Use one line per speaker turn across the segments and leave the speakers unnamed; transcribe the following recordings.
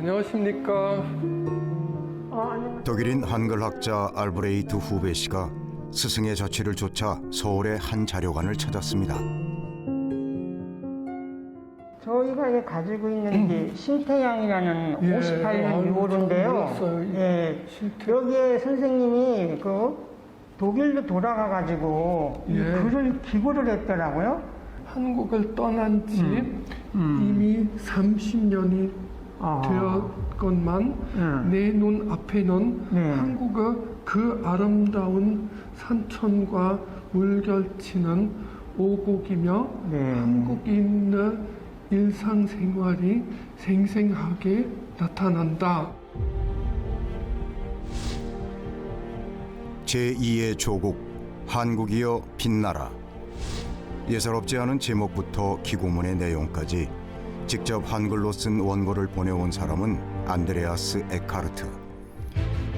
안녕하십니까.
독일인 한글학자 알브레이트 후베 씨가 스승의 자취를 쫓아 서울의 한 자료관을 찾았습니다.
저희가 이게 가지고 있는 게 신태양이라는
예,
58년 6월인데요.
몰랐어요.
예,
신태-
여기에 선생님이 독일로 돌아가가지고 이
예.
글을 기고를 했더라고요.
한국을 떠난 지 이미 30년이 되었건만 내 눈 앞에는
네.
한국의 그 아름다운 산천과 물결치는 오곡이며
네.
한국인의 일상생활이 생생하게 나타난다.
제2의 조국, 한국이여 빛나라. 예사롭지 않은 제목부터 기고문의 내용까지 직접 한글로 쓴 원고를 보내온 사람은 안드레아스 에카르트.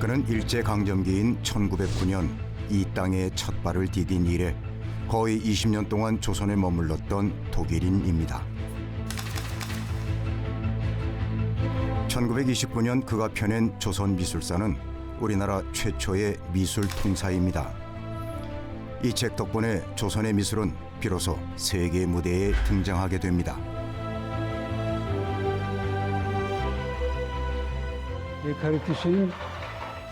그는 일제강점기인 1909년 이 땅에 첫 발을 디딘 이래 거의 20년 동안 조선에 머물렀던 독일인입니다. 1929년 그가 펴낸 조선미술사는 우리나라 최초의 미술 통사입니다. 이 책 덕분에 조선의 미술은 비로소 세계 무대에 등장하게 됩니다.
에카르트 씨는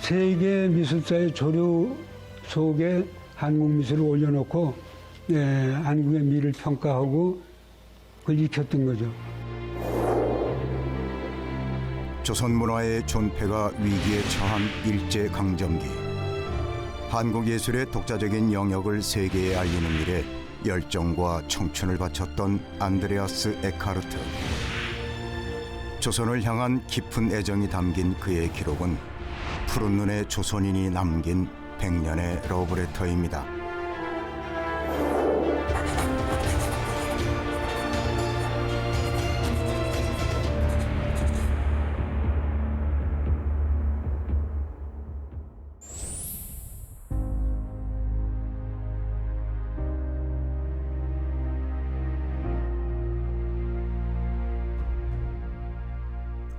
세계 미술사의 조류 속에 한국 미술을 올려놓고 한국의 미를 평가하고 그걸 익혔던 거죠.
조선 문화의 존폐가 위기에 처한 일제강점기. 한국 예술의 독자적인 영역을 세계에 알리는 일에 열정과 청춘을 바쳤던 안드레아스 에카르트. 조선을 향한 깊은 애정이 담긴 그의 기록은 푸른 눈의 조선인이 남긴 100년의 러브레터입니다.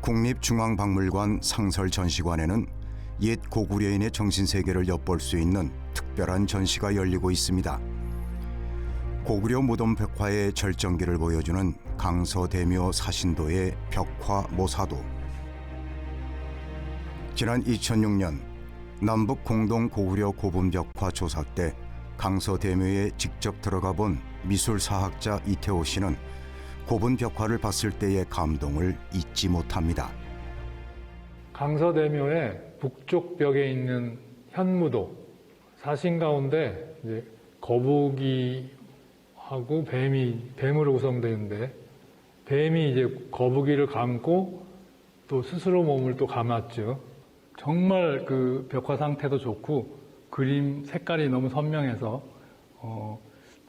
국립중앙박물관 상설전시관에는 옛 고구려인의 정신세계를 엿볼 수 있는 특별한 전시가 열리고 있습니다. 고구려 무덤 벽화의 절정기를 보여주는 강서대묘 사신도의 벽화 모사도. 지난 2006년 남북 공동 고구려 고분 벽화 조사 때 강서대묘에 직접 들어가 본 미술사학자 이태호 씨는 고분 벽화를 봤을 때의 감동을 잊지 못합니다.
강서대묘의 북쪽 벽에 있는 현무도 사신 가운데 이제 거북이하고 뱀으로 구성되는데 뱀이 이제 거북이를 감고 또 스스로 몸을 또 감았죠. 정말 그 벽화 상태도 좋고 그림 색깔이 너무 선명해서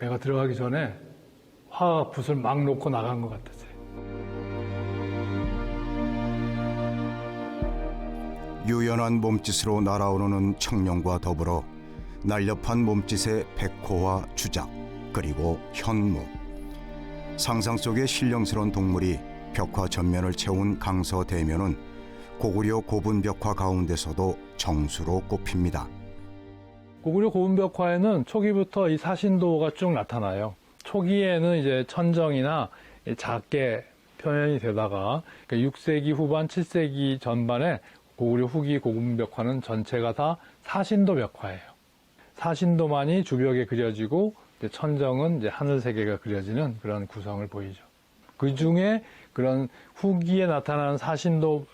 내가 들어가기 전에 화학 붓을 막 놓고 나간 것 같았어요.
유연한 몸짓으로 날아오르는 청룡과 더불어 날렵한 몸짓의 백호와 주작, 그리고 현무. 상상 속의 신령스러운 동물이 벽화 전면을 채운 강서대묘는 고구려 고분 벽화 가운데서도 정수로 꼽힙니다.
고구려 고분 벽화에는 초기부터 이 사신도가 쭉 나타나요. 초기에는 이제 천정이나 작게 표현이 되다가 6세기 후반, 7세기 전반에 고구려 후기 고분 벽화는 전체가 다 사신도 벽화예요. 사신도만이 주벽에 그려지고 천정은 이제 하늘세계가 그려지는 그런 구성을 보이죠. 그 중에 그런 후기에 나타나는 사신도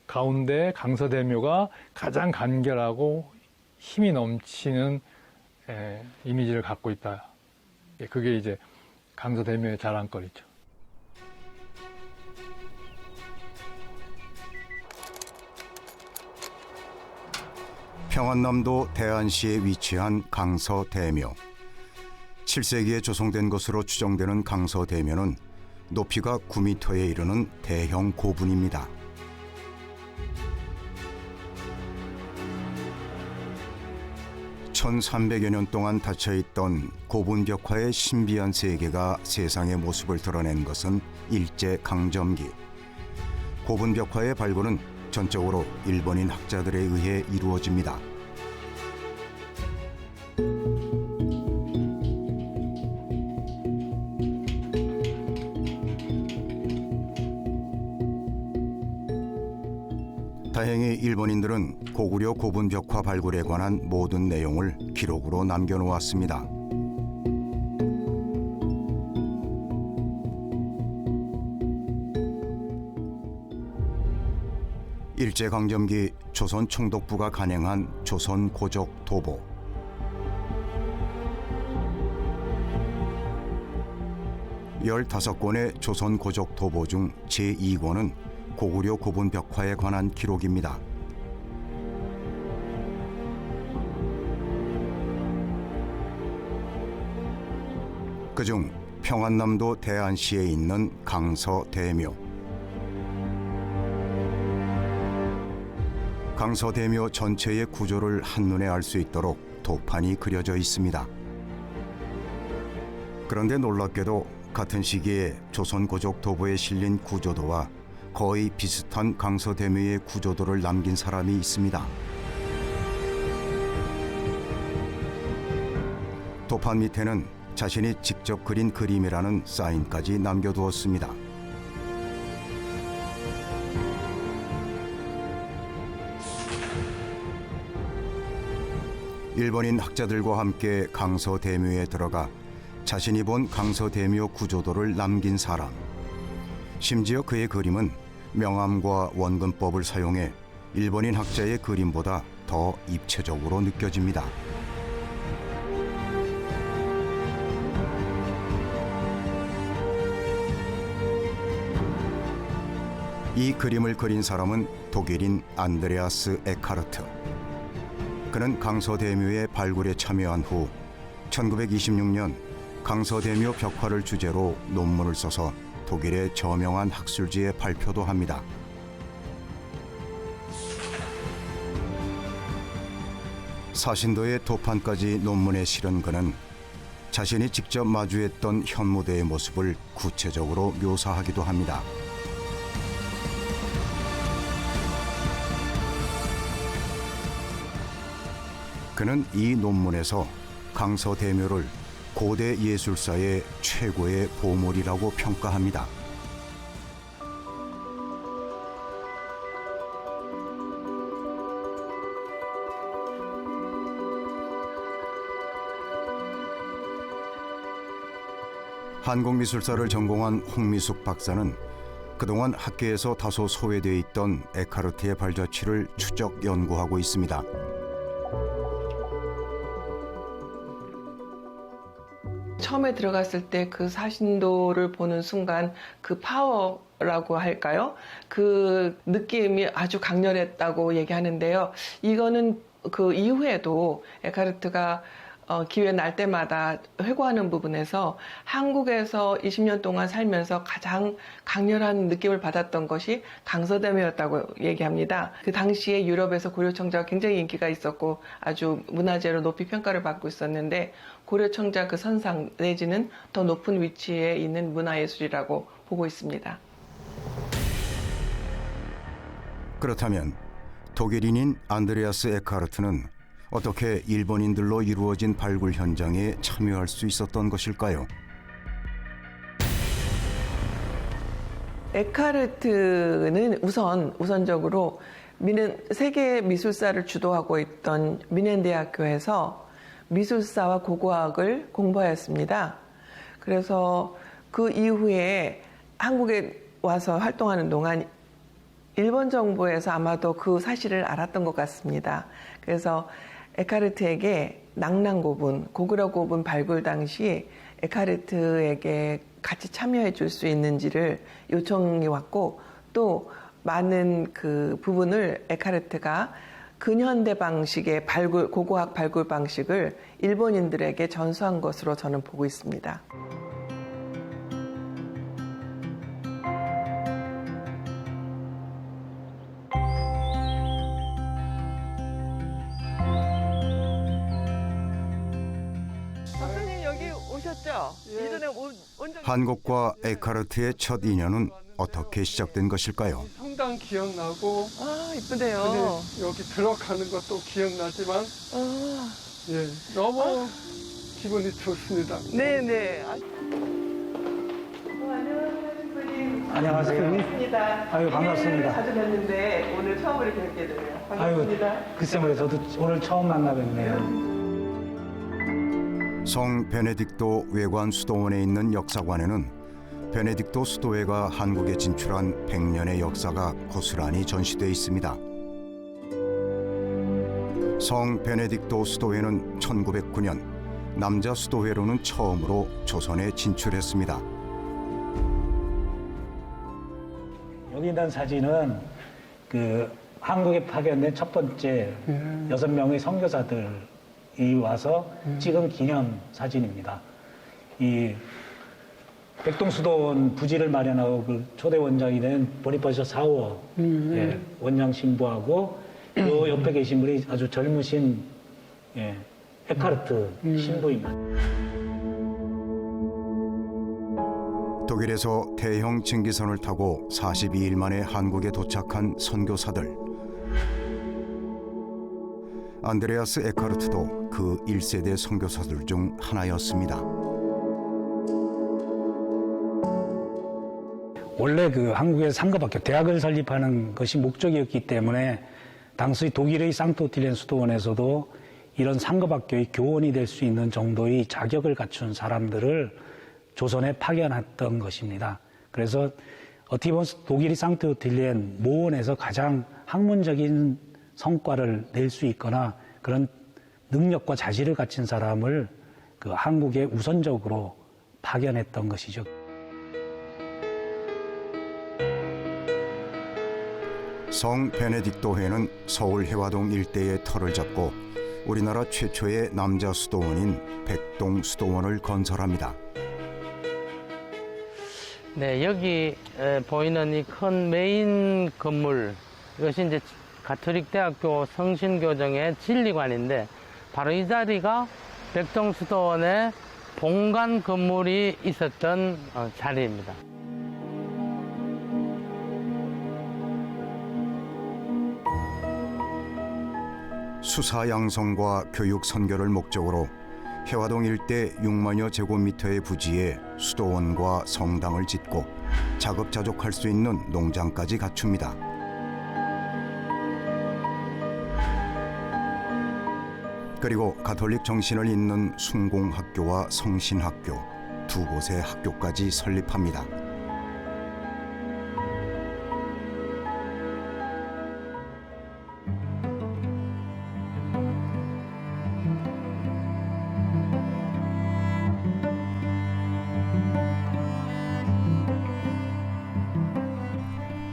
가운데 강서대묘가 가장 간결하고 힘이 넘치는 이미지를 갖고 있다. 그게 이제 강서대묘의 자랑거리죠.
평안남도 대안시에 위치한 강서대묘. 7세기에 조성된 것으로 추정되는 강서대묘는 높이가 9m에 이르는 대형 고분입니다. (1300여 년) 동안 닫혀있던 고분 벽화의 신비한 세계가 세상의 모습을 드러낸 것은 일제강점기. 고분 벽화의 발굴은 전적으로 일본인 학자들에 의해 이루어집니다. 다행히 일본인들은 고구려 고분 벽화 발굴에 관한 모든 내용을 기록으로 남겨놓았습니다. 일제강점기 조선 총독부가 간행한 조선 고적 도보. (15권의) 조선 고적 도보 중 제2권은 고구려 고분 벽화에 관한 기록입니다. 그중 평안남도 대안시에 있는 강서대묘. 강서대묘 전체의 구조를 한눈에 알 수 있도록 도판이 그려져 있습니다. 그런데 놀랍게도 같은 시기에 조선 고적 도보에 실린 구조도와 거의 비슷한 강서대묘의 구조도를 남긴 사람이 있습니다. 도판 밑에는 자신이 직접 그린 그림이라는 사인까지 남겨두었습니다. 일본인 학자들과 함께 강서대묘에 들어가 자신이 본 강서대묘 구조도를 남긴 사람. 심지어 그의 그림은 명암과 원근법을 사용해 일본인 학자의 그림보다 더 입체적으로 느껴집니다. 이 그림을 그린 사람은 독일인 안드레아스 에카르트. 그는 강서대묘의 발굴에 참여한 후 1926년 강서대묘 벽화를 주제로 논문을 써서 독일의 저명한 학술지에 발표도 합니다. 사신도의 도판까지 논문에 실은 그는 자신이 직접 마주했던 현무대의 모습을 구체적으로 묘사하기도 합니다. 그는 이 논문에서 강서대묘를 고대 예술사의 최고의 보물이라고 평가합니다. 한국미술사를 전공한 홍미숙 박사는 그동안 학계에서 다소 소외되어 있던 에카르트의 발자취를 추적 연구하고 있습니다.
처음에 들어갔을 때 그 사신도를 보는 순간 그 파워라고 할까요? 그 느낌이 아주 강렬했다고 얘기하는데요. 이거는 그 이후에도 에카르트가 기회 날 때마다 회고하는 부분에서 한국에서 20년 동안 살면서 가장 강렬한 느낌을 받았던 것이 강서대묘였다고 얘기합니다. 그 당시에 유럽에서 고려청자가 굉장히 인기가 있었고 아주 문화재로 높이 평가를 받고 있었는데 고려청자 그 선상 내지는 더 높은 위치에 있는 문화예술이라고 보고 있습니다.
그렇다면 독일인인 안드레아스 에카르트는 어떻게 일본인들로 이루어진 발굴 현장에 참여할 수 있었던 것일까요?
에카르트는 우선적으로 세계 미술사를 주도하고 있던 미넨대학교에서 미술사와 고고학을 공부하였습니다. 그래서 그 이후에 한국에 와서 활동하는 동안 일본 정부에서 아마도 그 사실을 알았던 것 같습니다. 그래서 에카르트에게 낭랑고분, 고구려 고분 발굴 당시 에카르트에게 같이 참여해 줄 수 있는지를 요청이 왔고 또 많은 그 부분을 에카르트가 근현대 방식의 고고학 발굴 방식을 일본인들에게 전수한 것으로 저는 보고 있습니다. 선생님 여기 오셨죠? 예전에 온 적이
한국과 에카르트의 첫 인연은 어떻게 시작된 것일까요?
성당 기억나고
아, 이쁘네요.
근데 여기 들어가는 것도 기억나지만
아,
예, 너무 기분이 좋습니다.
네네.
안녕하세요.
반갑습니다.
아유, 반갑습니다.
자주 뵀는데 오늘 처음으로 이렇게 뵙게 되네요. 반갑습니다.
아유, 글쎄 말이에요. 저도 오늘 처음 만나 뵙네요.
성 베네딕토 외관 수도원에 있는 역사관에는 베네딕토 수도회가 한국에 진출한 100년의 역사가 고스란히 전시되어 있습니다. 성 베네딕토 수도회는 1909년 남자 수도회로는 처음으로 조선에 진출했습니다.
여기 있는 사진은 그 한국에 파견된 첫 번째 6명의 선교사들이 와서 찍은 기념 사진입니다. 이 백동수도원 부지를 마련하고 그 초대 원장이 된 보니파시오 4호 예, 원장 신부하고 요 옆에 계신 분이 아주 젊으신 예, 에카르트 신부입니다.
독일에서 대형 증기선을 타고 42일 만에 한국에 도착한 선교사들. 안드레아스 에카르트도 그 1세대 선교사들 중 하나였습니다.
원래 그 한국의 상급학교, 대학을 설립하는 것이 목적이었기 때문에 당시 독일의 상트오틸렌 수도원에서도 이런 상급학교의 교원이 될 수 있는 정도의 자격을 갖춘 사람들을 조선에 파견했던 것입니다. 그래서 어떻게 보면 독일의 상트오틸렌 모원에서 가장 학문적인 성과를 낼 수 있거나 그런 능력과 자질을 갖춘 사람을 그 한국에 우선적으로 파견했던 것이죠.
성 베네딕토회는 서울 해화동 일대의 터를 잡고 우리나라 최초의 남자 수도원인 백동 수도원을 건설합니다.
네, 여기 보이는 이 큰 메인 건물, 이것이 이제 가톨릭대학교 성신교정의 진리관인데, 바로 이 자리가 백동수도원의 본관 건물이 있었던 자리입니다.
수사 양성과 교육 선교를 목적으로 해화동 일대 6만여 제곱미터의 부지에 수도원과 성당을 짓고 자급자족할 수 있는 농장까지 갖춥니다. 그리고 가톨릭 정신을 잇는 순공학교와 성신학교 두 곳의 학교까지 설립합니다.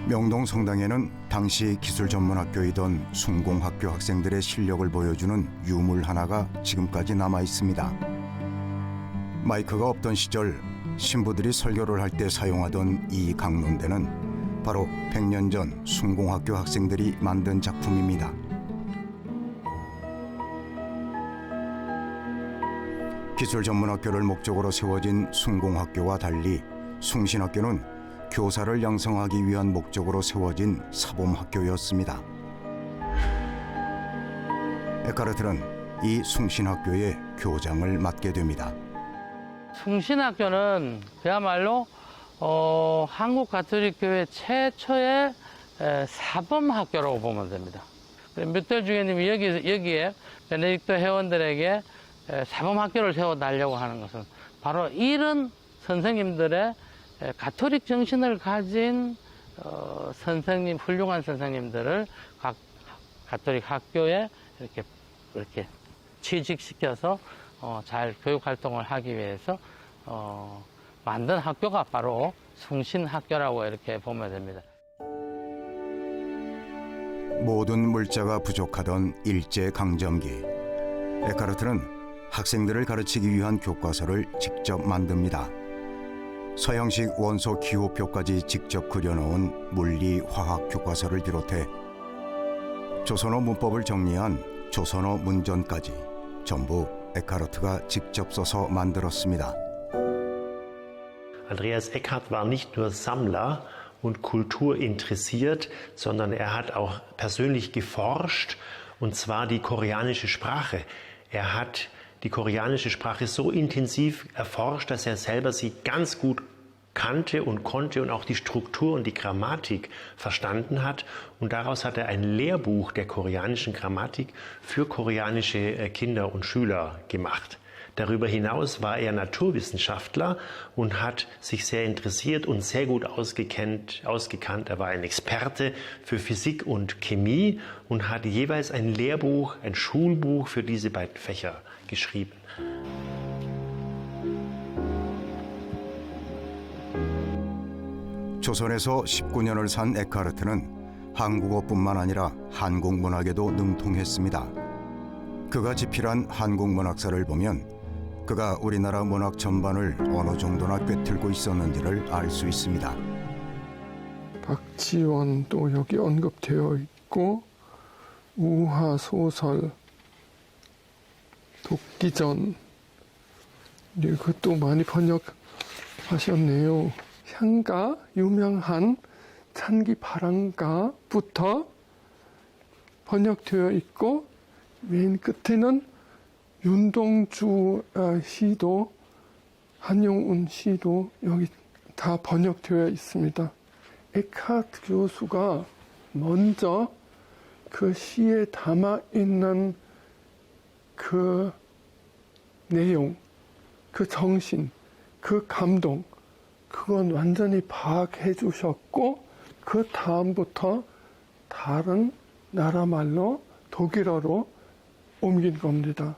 명동 성당에는 당시 기술전문학교이던 순공학교 학생들의 실력을 보여주는 유물 하나가 지금까지 남아 있습니다. 마이크가 없던 시절 신부들이 설교를 할 때 사용하던 이 강론대는 바로 100년 전 순공학교 학생들이 만든 작품입니다. 기술전문학교를 목적으로 세워진 순공학교와 달리 숭신학교는 교사를 양성하기 위한 목적으로 세워진 사범학교였습니다. 에카르트는 이 숭신학교의 교장을 맡게 됩니다.
숭신학교는 그야말로 한국 가톨릭교회 최초의 사범학교라고 보면 됩니다. 묵들 주교님이 여기에 베네딕토 회원들에게 사범학교를 세워달라고 하는 것은 바로 이런 선생님들의 가톨릭 정신을 가진 선생님, 훌륭한 선생님들을 각 가톨릭 학교에 이렇게 취직시켜서 잘 교육 활동을 하기 위해서 만든 학교가 바로 숭신학교라고 이렇게 보면 됩니다.
모든 물자가 부족하던 일제강점기, 에카르트는 학생들을 가르치기 위한 교과서를 직접 만듭니다. 서양식 원소 기호표까지 직접 그려놓은 물리, 화학 교과서를 비롯해 조선어 문법을 정리한 조선어 문전까지 전부 에카르트가 직접 써서 만들었습니다.
Andreas Eckart war nicht nur Sammler und Kultur interessiert, sondern er hat auch persönlich geforscht, und zwar die koreanische Sprache. Er hat die koreanische Sprache so intensiv erforscht, dass er selber sie ganz gut kannte und konnte und auch die Struktur und die Grammatik verstanden hat. Und daraus hat er ein Lehrbuch der koreanischen Grammatik für koreanische Kinder und Schüler gemacht. Darüber hinaus war er Naturwissenschaftler und hat sich sehr interessiert und sehr gut ausgekannt. Er war ein Experte für Physik und Chemie und hat jeweils ein Lehrbuch, ein Schulbuch für diese beiden Fächer geschrieben.
조선에서 19년을 산 에카르트는 한국어뿐만 아니라 한국 문학에도 능통했습니다. 그가 집필한 한국 문학사를 보면 그가 우리나라 문학 전반을 어느 정도나 꿰뚫고 있었는지를 알 수 있습니다.
박지원도 여기 언급되어 있고 우화 소설, 독기전 그것도 많이 번역하셨네요. 향가, 유명한 찬기 바람가부터 번역되어 있고 맨 끝에는 윤동주 시도, 한용운 시도 여기 다 번역되어 있습니다. 에카르트 교수가 먼저 그 시에 담아 있는 그 내용, 그 정신, 그 감동, 그건 완전히 파악해 주셨고 그 다음부터 다른 나라 말로 독일어로 옮긴 겁니다.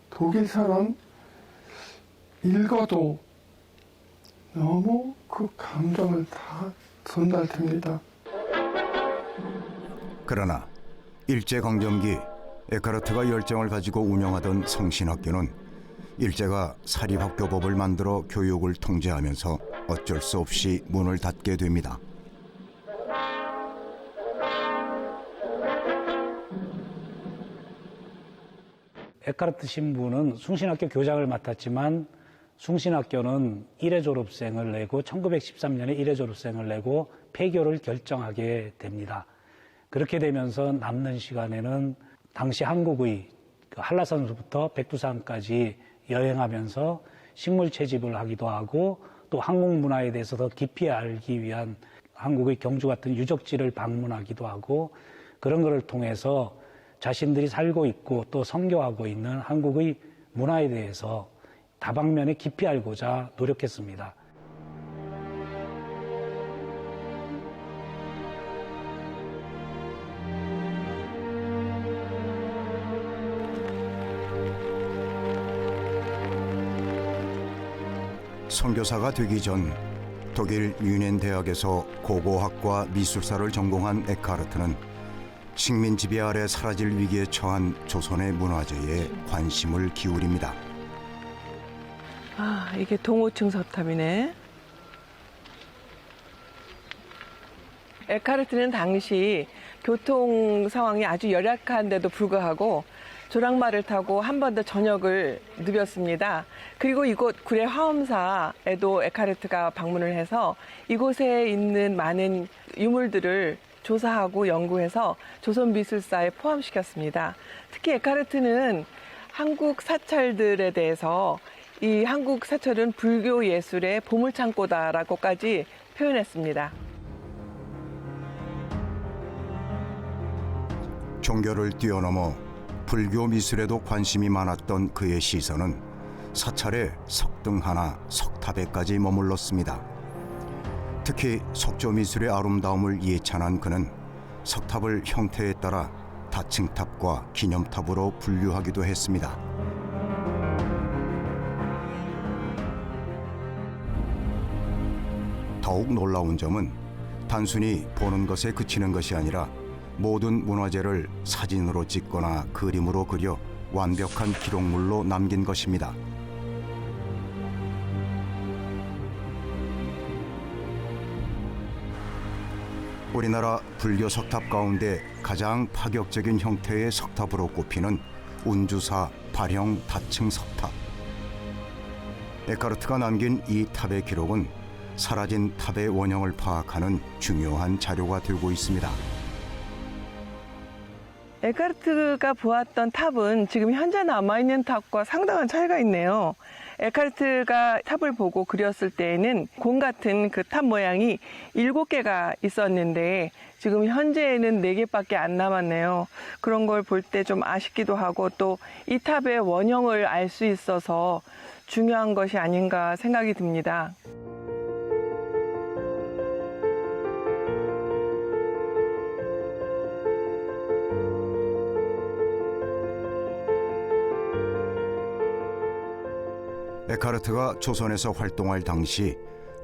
독일 사람 읽어도 너무 그 감정을 다 전달됩니다.
그러나 일제강점기 에카르트가 열정을 가지고 운영하던 성신학교는 일제가 사립학교법을 만들어 교육을 통제하면서 어쩔 수 없이 문을 닫게 됩니다.
에카르트 신부는 숭신학교 교장을 맡았지만 숭신학교는 1회 졸업생을 내고 1913년에 1회 졸업생을 내고 폐교를 결정하게 됩니다. 그렇게 되면서 남는 시간에는 당시 한국의 한라산부터 백두산까지 여행하면서 식물 채집을 하기도 하고 또 한국 문화에 대해서 더 깊이 알기 위한 한국의 경주 같은 유적지를 방문하기도 하고 그런 것을 통해서 자신들이 살고 있고 또 선교하고 있는 한국의 문화에 대해서 다방면에 깊이 알고자 노력했습니다.
선교사가 되기 전 독일 뮌헨 대학에서 고고학과 미술사를 전공한 에카르트는 식민 지배 아래 사라질 위기에 처한 조선의 문화재에 관심을 기울입니다.
아, 이게 동호층 서탑이네. 에카르트는 당시 교통 상황이 아주 열악한데도 불구하고 조랑말을 타고 한 번 더 저녁을 누볐습니다. 그리고 이곳 구례 화엄사에도 에카르트가 방문을 해서 이곳에 있는 많은 유물들을 조사하고 연구해서 조선미술사에 포함시켰습니다. 특히 에카르트는 한국 사찰들에 대해서 이 한국 사찰은 불교 예술의 보물창고다라고까지 표현했습니다.
종교를 뛰어넘어 불교 미술에도 관심이 많았던 그의 시선은 사찰의 석등 하나, 석탑에까지 머물렀습니다. 특히 석조 미술의 아름다움을 예찬한 그는 석탑을 형태에 따라 다층탑과 기념탑으로 분류하기도 했습니다. 더욱 놀라운 점은 단순히 보는 것에 그치는 것이 아니라 모든 문화재를 사진으로 찍거나 그림으로 그려 완벽한 기록물로 남긴 것입니다. 우리나라 불교 석탑 가운데 가장 파격적인 형태의 석탑으로 꼽히는 운주사 발형 다층 석탑. 에카르트가 남긴 이 탑의 기록은 사라진 탑의 원형을 파악하는 중요한 자료가 되고 있습니다.
에카르트가 보았던 탑은 지금 현재 남아있는 탑과 상당한 차이가 있네요. 에카르트가 탑을 보고 그렸을 때에는 공 같은 그 탑 모양이 7개가 있었는데 지금 현재에는 4개밖에 안 남았네요. 그런 걸 볼 때 좀 아쉽기도 하고 또 이 탑의 원형을 알 수 있어서 중요한 것이 아닌가 생각이 듭니다.
에카르트가 조선에서 활동할 당시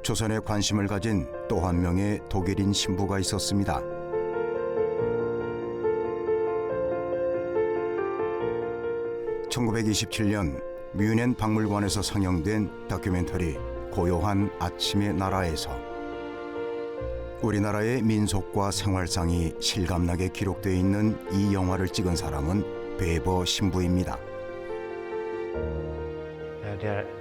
조선에 관심을 가진 또 한 명의 독일인 신부가 있었습니다. (1927년) 뮌헨 박물관에서 상영된 다큐멘터리 고요한 아침의 나라에서 우리나라의 민속과 생활상이 실감나게 기록되어 있는 이 영화를 찍은 사람은 베버 신부입니다.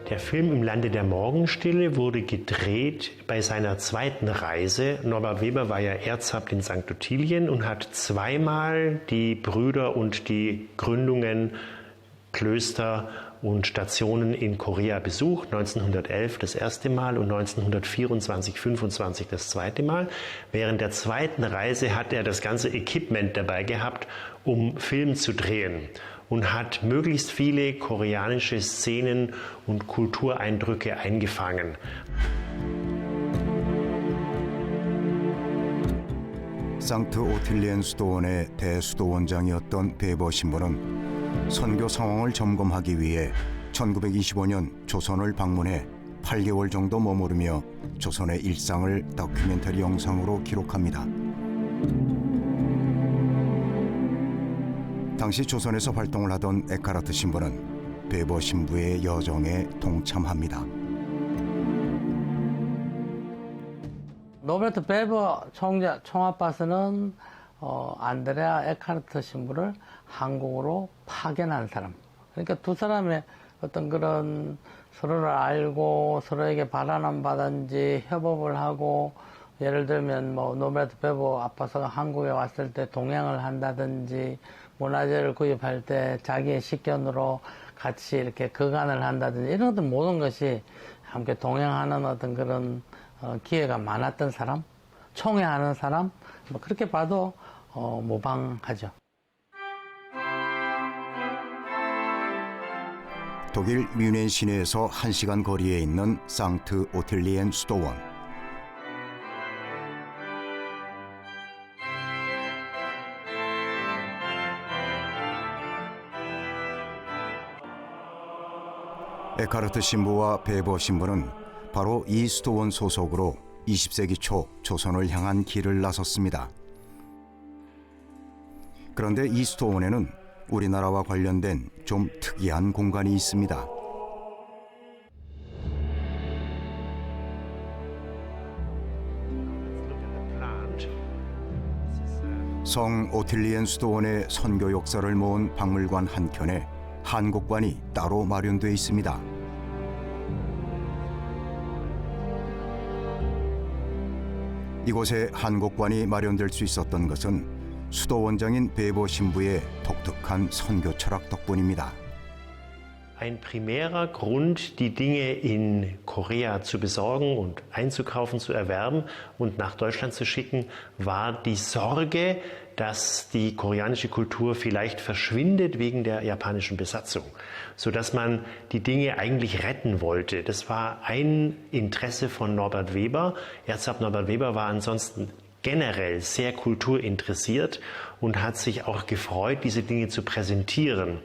Der Film Im Lande der Morgenstille wurde gedreht bei seiner zweiten Reise. Norbert Weber war ja Erzabt in St. Ottilien und hat zweimal die Brüder und die Gründungen, Klöster und Stationen in Korea besucht. 1911 das erste Mal und 1924-25 das zweite Mal. Während der zweiten Reise hat er das ganze Equipment dabei gehabt, um Film zu drehen. Und hat möglichst viele koreanische Szenen und Kultureindrücke eingefangen.
상트 오틸리엔 수도원의 대수도원장이었던 베버 신부는 선교 상황을 점검하기 위해 1925년 조선을 방문해 8개월 정도 머무르며 조선의 일상을 다큐멘터리 영상으로 기록합니다. 당시 조선에서 활동을 하던 에카르트 신부는 베버 신부의 여정에 동참합니다.
노베르트 베버 총아빠스는 안드레아 에카르트 신부를 한국으로 파견한 사람. 그러니까 두 사람의 어떤 그런 서로를 알고 서로에게 바라는 바든지 협업을 하고 예를 들면 뭐 노베르트 베버 아빠서가 한국에 왔을 때 동행을 한다든지 문화재를 구입할 때 자기의 식견으로 같이 이렇게 거간을 한다든지 이런 어떤 모든 것이 함께 동행하는 어떤 그런 기회가 많았던 사람, 총회하는 사람, 뭐 그렇게 봐도 무방하죠.
독일 뮌헨 시내에서 1시간 거리에 있는 상트 오틸리엔 수도원. 에카르트 신부와 베버 신부는 바로 이 수도원 소속으로 20세기 초 조선을 향한 길을 나섰습니다. 그런데 이 수도원에는 우리나라와 관련된 좀 특이한 공간이 있습니다. 성 오틸리엔 수도원의 선교 역사를 모은 박물관 한켠에 한국관이 따로 마련되어 있습니다. 이곳에 한국관이 마련될 수 있었던 것은 수도원장인 베버 신부의 독특한 선교 철학 덕분입니다.
Ein primärer Grund, die Dinge in Korea zu besorgen und einzukaufen, zu erwerben und nach Deutschland zu schicken, war die Sorge, dass die koreanische Kultur vielleicht verschwindet wegen der japanischen Besatzung, sodass man die Dinge eigentlich retten wollte. Das war ein Interesse von Norbert Weber. Erzabt Norbert Weber war ansonsten generell sehr kulturinteressiert und hat sich auch gefreut, diese Dinge zu präsentieren.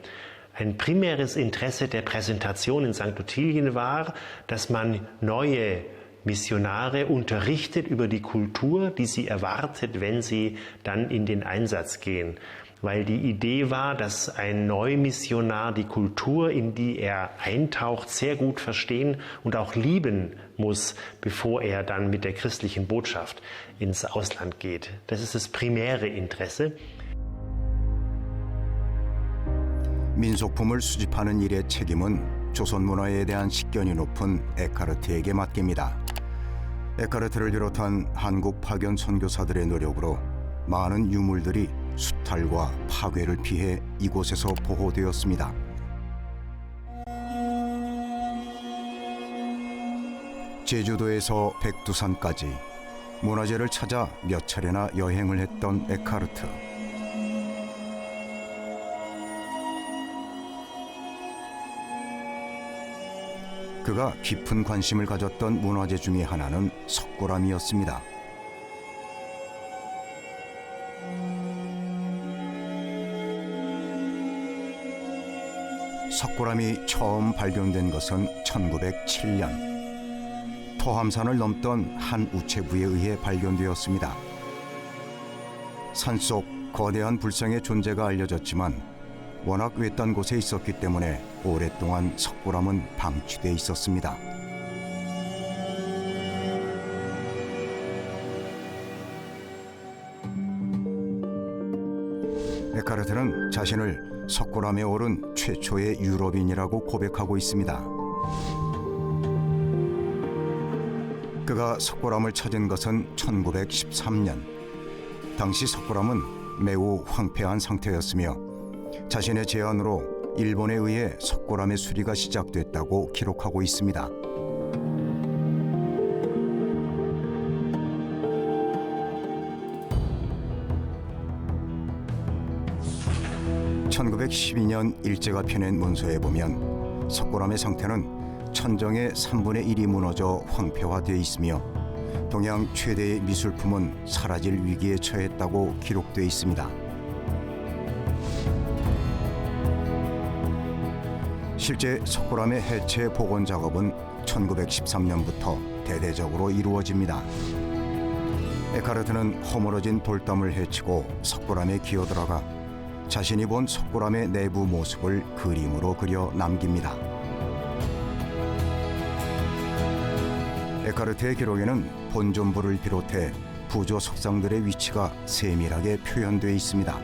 Ein primäres Interesse der Präsentation in St. Ottilien war, dass man neue Missionare unterrichtet über die Kultur, die sie erwartet, wenn sie dann in den Einsatz gehen. Weil die Idee war, dass ein Neumissionar die Kultur, in die er eintaucht, sehr gut verstehen und auch lieben muss, bevor er dann mit der christlichen Botschaft ins Ausland geht. Das ist das primäre Interesse.
민속품을 수집하는 일의 책임은 조선 문화에 대한 식견이 높은 에카르트에게 맡깁니다. 에카르트를 비롯한 한국 파견 선교사들의 노력으로 많은 유물들이 수탈과 파괴를 피해 이곳에서 보호되었습니다. 제주도에서 백두산까지 문화재를 찾아 몇 차례나 여행을 했던 에카르트. 그가 깊은 관심을 가졌던 문화재 중에 하나는 석고람이었습니다. 석고람이 처음 발견된 것은 1907년. 토함산을 넘던 한 우체부에 의해 발견되었습니다. 산속 거대한 불상의 존재가 알려졌지만 워낙 외딴 곳에 있었기 때문에 오랫동안 석고람은 방치돼 있었습니다. 에카르트는 자신을 석고람에 오른 최초의 유럽인이라고 고백하고 있습니다. 그가 석고람을 찾은 것은 1913년. 당시 석고람은 매우 황폐한 상태였으며 자신의 제안으로 일본에 의해 석고람의 수리가 시작됐다고 기록하고 있습니다. (1912년) 일제가 펴낸 문서에 보면 석고람의 상태는 천정의 3분의 1이 무너져 황폐화되어 있으며 동양 최대의 미술품은 사라질 위기에 처했다고 기록되어 있습니다. 실제 석고람의 해체 복원 작업은 1913년부터 대대적으로 이루어집니다. 에카르트는 허물어진 돌담을 해치고 석고람에 기어들어가 자신이 본 석고람의 내부 모습을 그림으로 그려 남깁니다. 에카르트의 기록에는 본존부를 비롯해 부조 석상들의 위치가 세밀하게 표현되어 있습니다.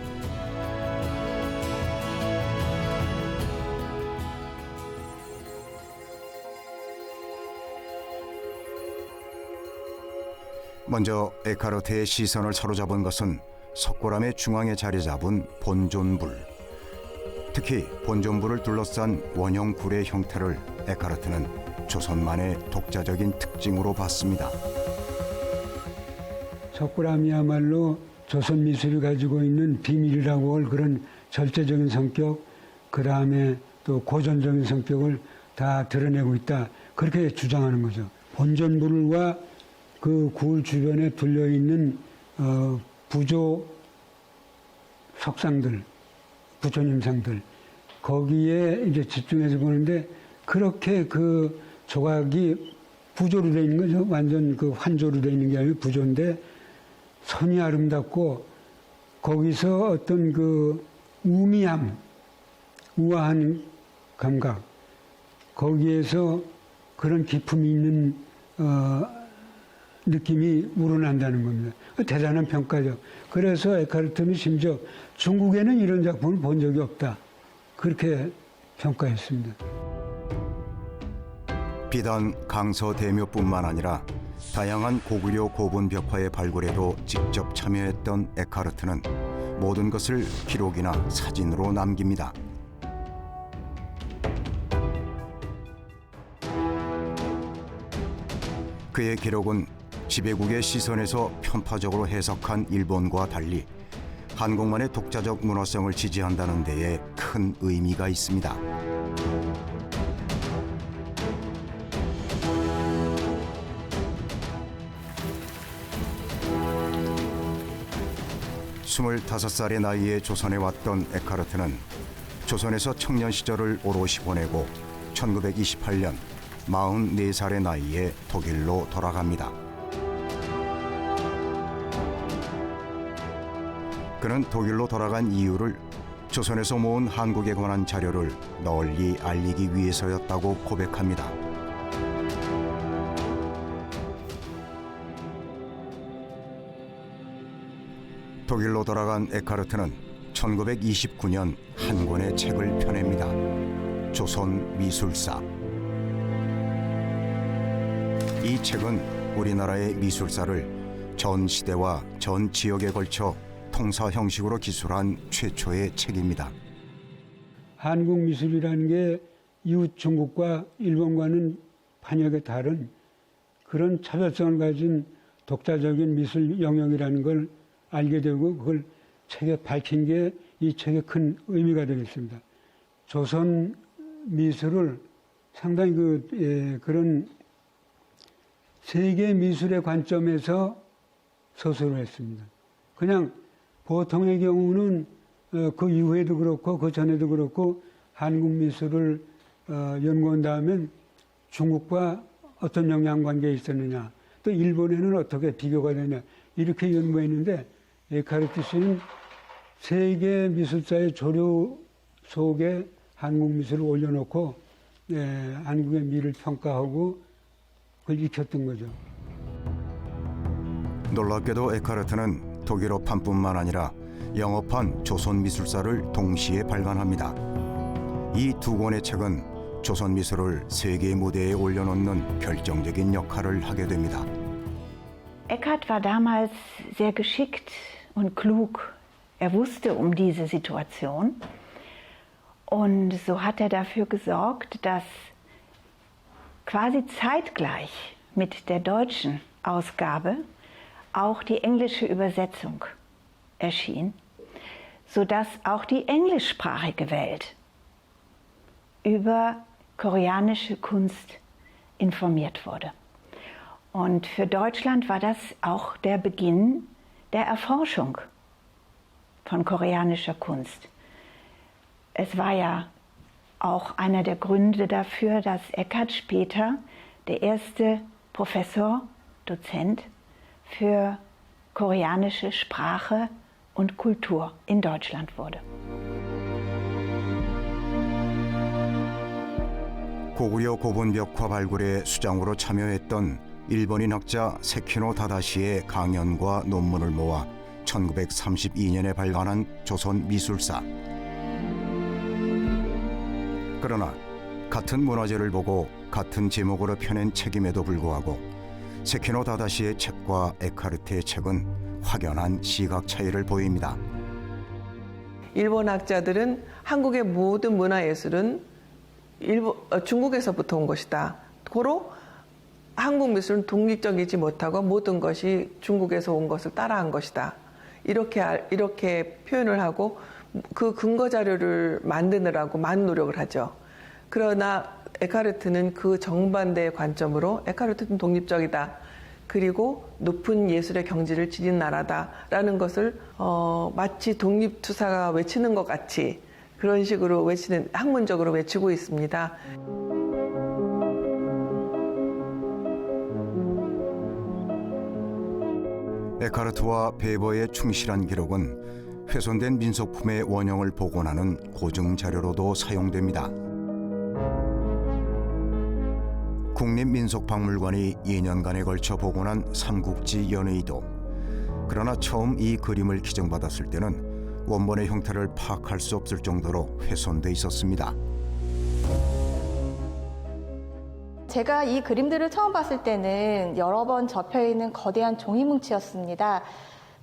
먼저 에카르트의 시선을 사로잡은 것은 석고람의 중앙에 자리 잡은 본존불. 특히 본존불을 둘러싼 원형 굴의 형태를 에카르트는 조선만의 독자적인 특징으로 봤습니다.
석고람이야말로 조선 미술이 가지고 있는 비밀이라고 할 그런 절제적인 성격, 그 다음에 또 고전적인 성격을 다 드러내고 있다. 그렇게 주장하는 거죠. 본전불과 그 굴 주변에 둘려있는 부조 석상들, 부처님상들, 거기에 이제 집중해서 보는데 그렇게 그 조각이 부조로 되어 있는 거죠. 완전 그 환조로 되어 있는 게 아니고 부조인데 선이 아름답고 거기서 어떤 그 우미함, 우아한 감각, 거기에서 그런 기품이 있는 느낌이 우러난다는 겁니다. 대단한 평가죠. 그래서 에카르트는 심지어 중국에는 이런 작품을 본 적이 없다. 그렇게 평가했습니다.
비단 강서대묘뿐만 아니라 다양한 고구려 고분 벽화의 발굴에도 직접 참여했던 에카르트는 모든 것을 기록이나 사진으로 남깁니다. 그의 기록은 지배국의 시선에서 편파적으로 해석한 일본과 달리 한국만의 독자적 문화성을 지지한다는 데에 큰 의미가 있습니다. (25살의) 나이에 조선에 왔던 에카르트는 조선에서 청년 시절을 오롯이 보내고 1928년 44살의 나이에 독일로 돌아갑니다. 그는 독일로 돌아간 이유를 조선에서 모은 한국에 관한 자료를 널리 알리기 위해서였다고 고백합니다. 독일로 돌아간 에카르트는 1929년 한 권의 책을 펴냅니다. 조선 미술사. 이 책은 우리나라의 미술사를 전 시대와 전 지역에 걸쳐 통사 형식으로 기술한 최초의 책입니다.
한국 미술이라는 게 이웃 중국과 일본과는 판역에 다른 그런 차별성을 가진 독자적인 미술 영역이라는 걸 알게 되고 그걸 책에 밝힌 게 이 책의 큰 의미가 되겠습니다. 조선 미술을 상당히 그런 세계 미술의 관점에서 서술을 했습니다. 그냥 보통의 경우는 그 이후에도 그렇고 그 전에도 그렇고 한국 미술을 연구한 다음엔 중국과 어떤 영향관계가 있었느냐, 또 일본에는 어떻게 비교가 되냐 이렇게 연구했는데 에카르트 씨는 세계 미술사의 조류 속에 한국 미술을 올려놓고 한국의 미를 평가하고 그걸 익혔던 거죠.
놀랍게도 에카르트는 독일어판뿐만 아니라 영어판 조선 미술사를 동시에 발간합니다. 이 두 권의 책은 조선 미술을 세계 무대에 올려놓는 결정적인 역할을 하게 됩니다.
Eckhart war damals sehr geschickt und klug. Er wusste um diese Situation und so hat er dafür gesorgt, dass quasi zeitgleich mit der deutschen Ausgabe auch die englische Übersetzung erschien, sodass auch die englischsprachige Welt über koreanische Kunst informiert wurde. Und für Deutschland war das auch der Beginn der Erforschung von koreanischer Kunst. Es war ja auch einer der Gründe dafür, dass Eckhart später der erste Professor, Dozent für koreanische Sprache und Kultur in Deutschland wurde.
고구려 고분벽화 발굴의 수장으로 참여했던 일본인 학자 세키노 다다시의 강연과 논문을 모아 1932년에 발간한 조선 미술사. 그러나 같은 문화재를 보고 같은 제목으로 펴낸 책임에도 불구하고 세키노 다다시의 책과 에카르트의 책은 확연한 시각 차이를 보입니다.
일본 학자들은 한국의 모든 문화예술은 중국에서부터 온 것이다. 고로 한국 미술은 독립적이지 못하고 모든 것이 중국에서 온 것을 따라한 것이다. 이렇게 표현을 하고 그 근거 자료를 만드느라고 많은 노력을 하죠. 그러나 에카르트는 그 정반대의 관점으로 에카르트는 독립적이다. 그리고 높은 예술의 경지를 지닌 나라다라는 것을 마치 독립투사가 외치는 것 같이 그런 식으로 학문적으로 외치고 있습니다.
에카르트와 베버의 충실한 기록은 훼손된 민속품의 원형을 복원하는 고증 자료로도 사용됩니다. 국립민속박물관이 2년간에 걸쳐 복원한 삼국지 연의도. 그러나 처음 이 그림을 기증받았을 때는 원본의 형태를 파악할 수 없을 정도로 훼손돼 있었습니다.
제가 이 그림들을 처음 봤을 때는 여러 번 접혀있는 거대한 종이뭉치였습니다.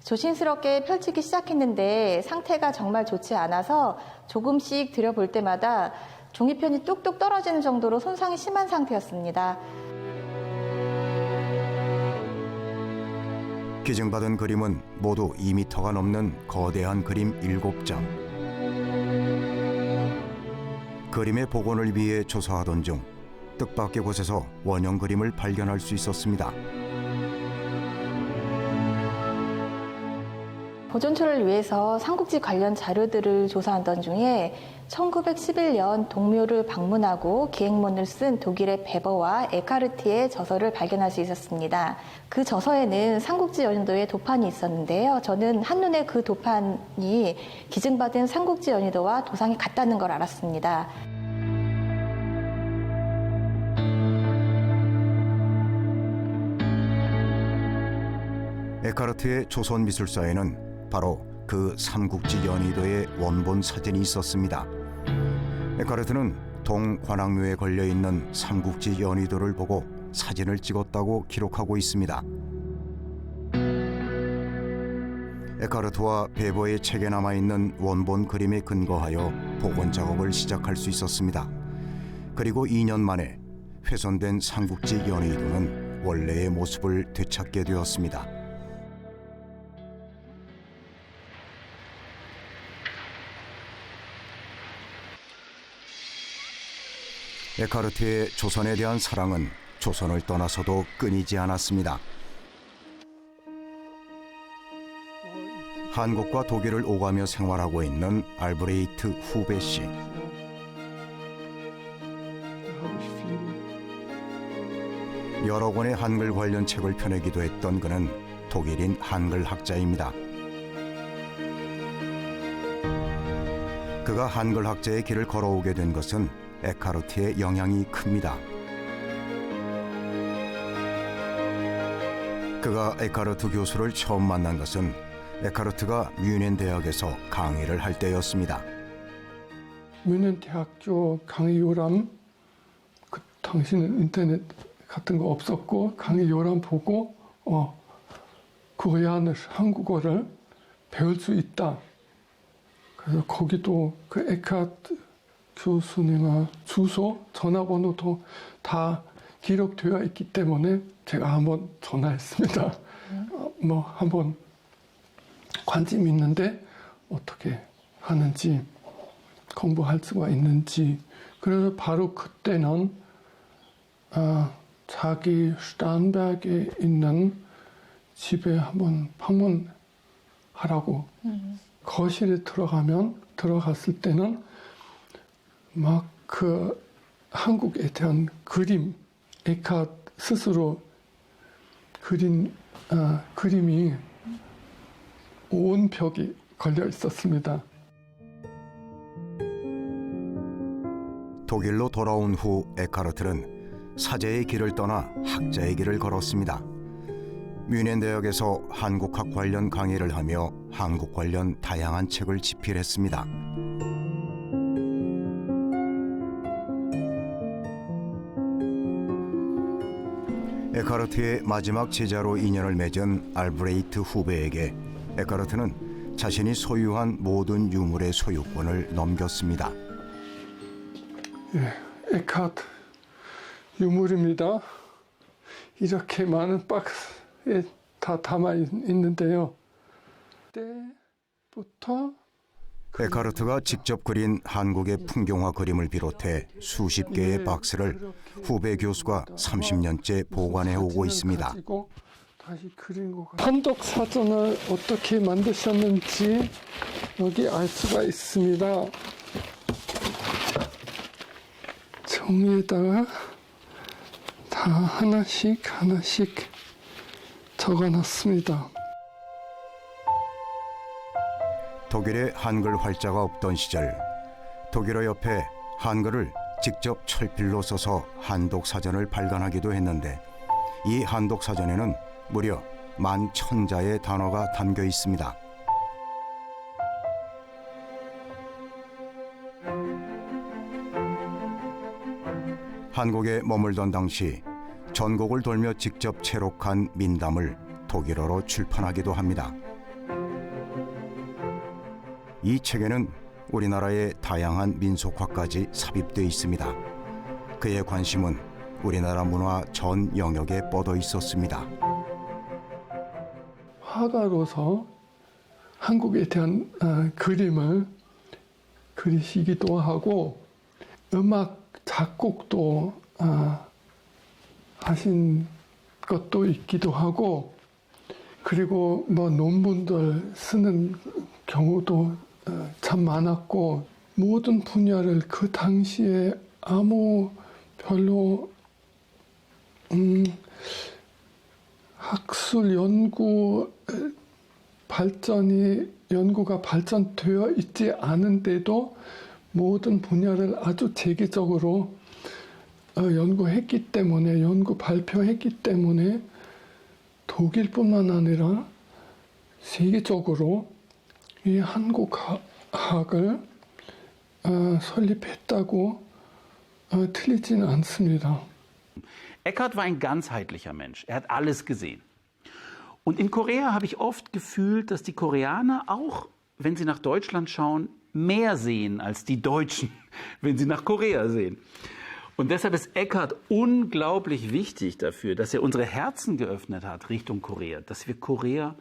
조심스럽게 펼치기 시작했는데 상태가 정말 좋지 않아서 조금씩 들여볼 때마다 종이편이 뚝뚝 떨어지는 정도로 손상이 심한 상태였습니다.
기증받은 그림은 모두 2m가 넘는 거대한 그림 7장. 그림의 복원을 위해 조사하던 중 뜻밖의 곳에서 원형 그림을 발견할 수 있었습니다.
보존처를 위해서 삼국지 관련 자료들을 조사하던 중에 1911년 동묘를 방문하고 기행문을 쓴 독일의 베버와 에카르트의 저서를 발견할 수 있었습니다. 그 저서에는 삼국지 연희도의 도판이 있었는데요. 저는 한눈에 그 도판이 기증받은 삼국지 연희도와 도상이 같다는 걸 알았습니다.
에카르트의 조선미술사에는 바로 그 삼국지 연희도의 원본 사진이 있었습니다. 에카르트는 동관악묘에 걸려있는 삼국지 연희도를 보고 사진을 찍었다고 기록하고 있습니다. 에카르트와 베버의 책에 남아있는 원본 그림에 근거하여 복원 작업을 시작할 수 있었습니다. 그리고 2년 만에 훼손된 삼국지 연의도는 원래의 모습을 되찾게 되었습니다. 에카르트의 조선에 대한 사랑은 조선을 떠나서도 끊이지 않았습니다. 한국과 독일을 오가며 생활하고 있는 알브레이트 후베 씨. 여러 권의 한글 관련 책을 펴내기도 했던 그는 독일인 한글 학자입니다. 그가 한글 학자의 길을 걸어오게 된 것은 에카르트의 영향이 큽니다. 그가 에카르트 교수를 처음 만난 것은 에카르트가 뮌헨 대학에서 강의를 할 때였습니다.
뮌헨 대학교 강의 요람, 그 당시는 인터넷 같은 거 없었고 강의 요람 보고 거야는 한국어를 배울 수 있다. 그래서 거기도 그 에카르트 교수님의 주소, 전화번호도 다 기록되어 있기 때문에 제가 한번 전화했습니다. 한번 관심 있는데 어떻게 하는지, 공부할 수가 있는지. 그래서 바로 그때는 자기 스탄베르크에 있는 집에 한번 방문하라고. 거실에 들어갔을 때는 막 그 한국에 대한 그림, 에카르트 스스로 그린 그림이 온 벽에 걸려 있었습니다.
독일로 돌아온 후 에카르트는 사제의 길을 떠나 학자의 길을 걸었습니다. 뮌헨 대학에서 한국학 관련 강의를 하며 한국 관련 다양한 책을 집필했습니다. 에카르트의 마지막 제자로 인연을 맺은 알브레이트 후베에게 에카르트는 자신이 소유한 모든 유물의 소유권을 넘겼습니다.
에카르트 유물입니다. 이렇게 많은 박스에 다 담아 있는데요. 그때부터
에카르트가 직접 그린 한국의 풍경화 그림을 비롯해 수십 개의 박스를 후배 교수가 30년째 보관해 오고 있습니다.
다시 그린 거 한독 사전을 어떻게 만드셨는지 여기 알 수가 있습니다. 종이에다가 다 하나씩 적어놨습니다.
독일에 한글 활자가 없던 시절 독일어 옆에 한글을 직접 철필로 써서 한독 사전을 발간하기도 했는데 이 한독 사전에는 무려 11,000자의 단어가 담겨 있습니다. 한국에 머물던 당시 전국을 돌며 직접 채록한 민담을 독일어로 출판하기도 합니다. 이 책에는 우리나라의 다양한 민속화까지 삽입되어 있습니다. 그의 관심은 우리나라 문화 전 영역에 뻗어 있었습니다.
화가로서 한국에 대한 그림을 그리시기도 하고 음악 작곡도 하신 것도 있기도 하고 그리고 논문들 쓰는 경우도 참 많았고 모든 분야를 그 당시에 별로 학술 연구가 발전되어 있지 않은데도 모든 분야를 아주 체계적으로 연구 발표했기 때문에 독일뿐만 아니라 세계적으로 이 한국학을 설립했다고 틀리지는 않습니다.
Eckhart war ein ganzheitlicher Mensch. Er hat alles gesehen. Und in Korea habe ich oft gefühlt, dass die Koreaner auch, wenn sie nach Deutschland schauen, mehr sehen als die Deutschen, wenn sie nach Korea sehen. Und deshalb ist Eckhart unglaublich wichtig dafür, dass er unsere Herzen geöffnet hat Richtung Korea, dass wir Korea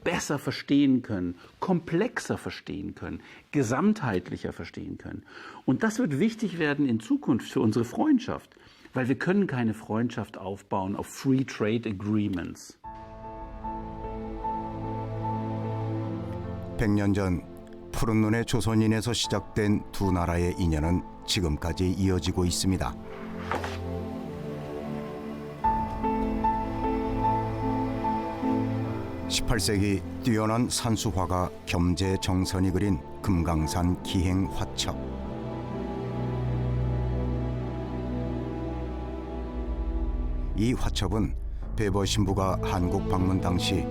besser verstehen können, komplexer verstehen können, gesamtheitlicher verstehen können. Und das wird wichtig werden in Zukunft für unsere Freundschaft, weil wir können keine Freundschaft aufbauen auf Free Trade Agreements.
100년 전 푸른 눈의 조선인에서 시작된 두 나라의 인연은 지금까지 이어지고 있습니다. (18세기) 뛰어난 산수화가 겸재정선이 그린 금강산 기행 화첩. 이 화첩은 베버 신부가 한국 방문 당시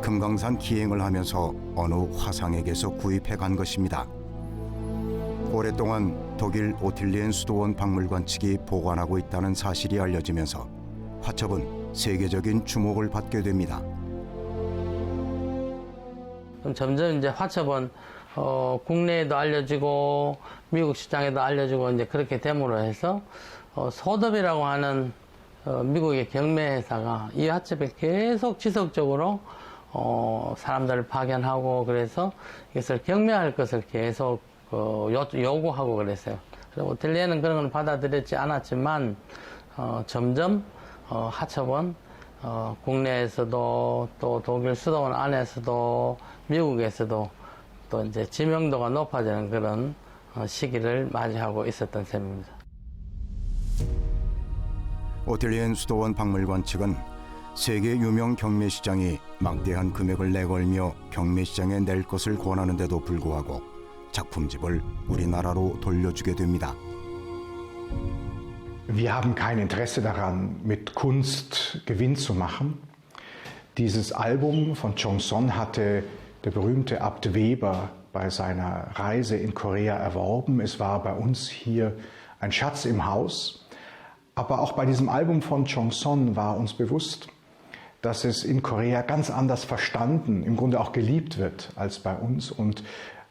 금강산 기행을 하면서 어느 화상에게서 구입해 간 것입니다. 오랫동안 독일 오틸리엔 수도원 박물관 측이 보관하고 있다는 사실이 알려지면서 화첩은 세계적인 주목을 받게 됩니다.
점점 이제 화첩은 국내에도 알려지고 미국 시장에도 알려지고 이제 그렇게 됨으로 해서 소덥이라고 하는 미국의 경매 회사가 이 화첩에 계속 지속적으로 사람들을 파견하고 그래서 이것을 경매할 것을 계속 요구하고 그랬어요. 그리고 오텔리에는 그런 건 받아들였지 않았지만 점점 화첩은 국내에서도 또 독일 수도원 안에서도 미국에서도 또 이제知名도가 높아지는 그런 시기를 맞이하고 있었던 셈입니다.
오틸리엔 수도원 박물관 측은 세계 유명 경매시장이 막대한 금액을 내걸며 경매시장에 낼 것을 권하는데도 불구하고 작품집을 우리나라로 돌려주게 됩니다.
Wir haben kein Interesse daran, mit Kunst Gewinn zu machen. Dieses Album von Chongson hatte der berühmte Abt Weber bei seiner Reise in Korea erworben. Es war bei uns hier ein Schatz im Haus. Aber auch bei diesem Album von Chongson war uns bewusst, dass es in Korea ganz anders verstanden, im Grunde auch geliebt wird als bei uns. Und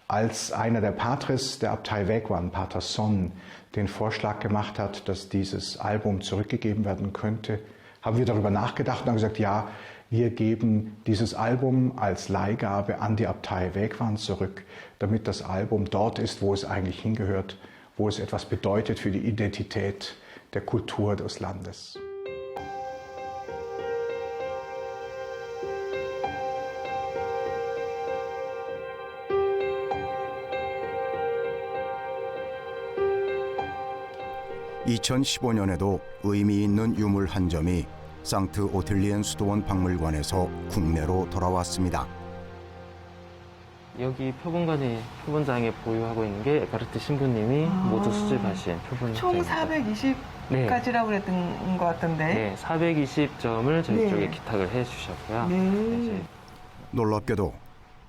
als einer der Patres der Abtei Wegwan, Pater Son, den Vorschlag gemacht hat, dass dieses Album zurückgegeben werden könnte, haben wir darüber nachgedacht und haben gesagt, ja, wir geben dieses Album als Leihgabe an die Abtei Wegwan zurück, damit das Album dort ist, wo es eigentlich hingehört, wo es etwas bedeutet für die Identität der Kultur des Landes.
(2015년에도) 의미 있는 유물 한 점이 상트 오틸리엔 수도원 박물관에서 국내로 돌아왔습니다.
여기 표본장에 보유하고 있는 게 에카르트 신부님이 모두 수집하신 표본장입니다.
총 420가지라고 그랬던 것 같던데.
네, 420점을 저희
네.
쪽에 기탁을 해주셨고요.
네.
놀랍게도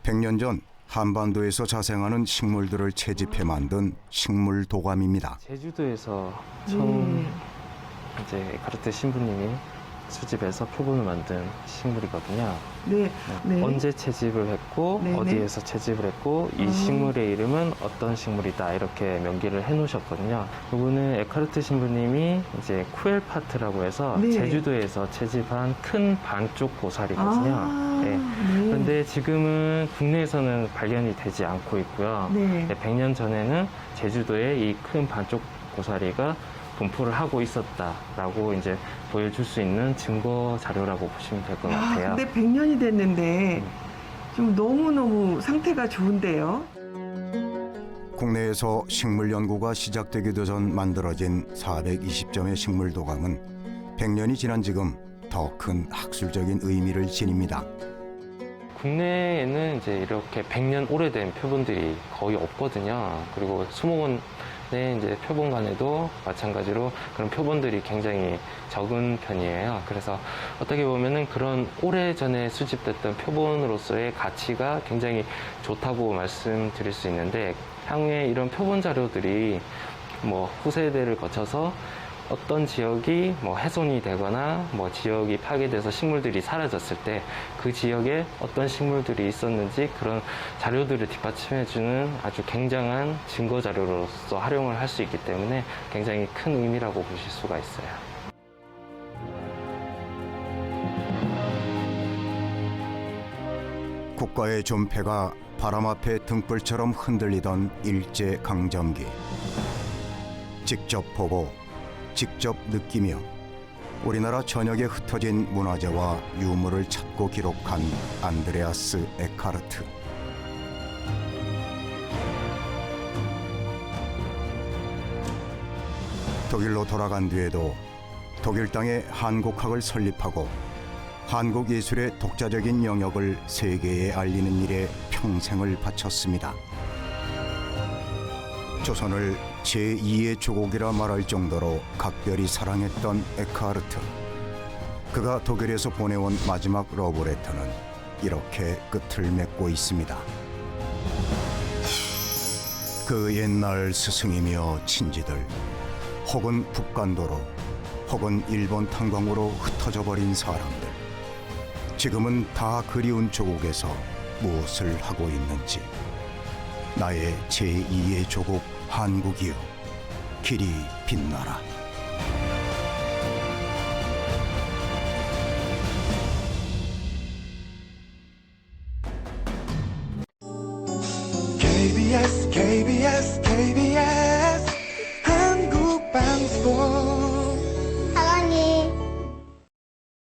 100년 전 한반도에서 자생하는 식물들을 채집해 만든 식물 도감입니다.
제주도에서 처음 이제 에카르트 신부님이 수집해서 표본을 만든 식물이거든요.
네. 네.
언제 채집을 했고
네,
어디에서 채집을 했고 이 식물의 이름은 어떤 식물이다 이렇게 명기를 해놓으셨거든요. 이거는 에카르트 신부님이 이제 쿠엘파트라고 해서
네.
제주도에서 채집한 큰 반쪽 고사리거든요. 네.
네.
그런데 지금은 국내에서는 발견이 되지 않고 있고요.
네.
100년 전에는 제주도에 이 큰 반쪽 고사리가 분포를 하고 있었다라고 이제 보여줄 수 있는 증거 자료라고 보시면 될 것 같아요.
근데 100년이 됐는데 좀 너무너무 상태가 좋은데요.
국내에서 식물 연구가 시작되기도 전 만들어진 420점의 식물 도감은 100년이 지난 지금 더 큰 학술적인 의미를 지닙니다.
국내에는 이제 이렇게 100년 오래된 표본들이 거의 없거든요. 그리고 수목원의 이제 표본관에도 마찬가지로 그런 표본들이 굉장히 적은 편이에요. 그래서 어떻게 보면은 그런 오래전에 수집됐던 표본으로서의 가치가 굉장히 좋다고 말씀드릴 수 있는데 향후에 이런 표본 자료들이 뭐 후세대를 거쳐서 어떤 지역이 뭐 훼손이 되거나 뭐 지역이 파괴돼서 식물들이 사라졌을 때 그 지역에 어떤 식물들이 있었는지 그런 자료들을 뒷받침해주는 아주 굉장한 증거 자료로서 활용을 할 수 있기 때문에 굉장히 큰 의미라고 보실 수가 있어요.
국가의 존폐가 바람 앞에 등불처럼 흔들리던 일제강점기. 직접 보고 직접 느끼며 우리나라 전역에 흩어진 문화재와 유물을 찾고 기록한 안드레아스 에카르트. 독일로 돌아간 뒤에도 독일 땅에 한국학을 설립하고 한국 예술의 독자적인 영역을 세계에 알리는 일에 평생을 바쳤습니다. 조선을 제2의 조국이라 말할 정도로 각별히 사랑했던 에카르트. 그가 독일에서 보내온 마지막 러브레터는 이렇게 끝을 맺고 있습니다. 그 옛날 스승이며 친지들, 혹은 북간도로, 혹은 일본 탄광으로 흩어져 버린 사람들. 지금은 다 그리운 조국에서 무엇을 하고 있는지. 나의 제2의 조국 한국이여, 길이 빛나라.
KBS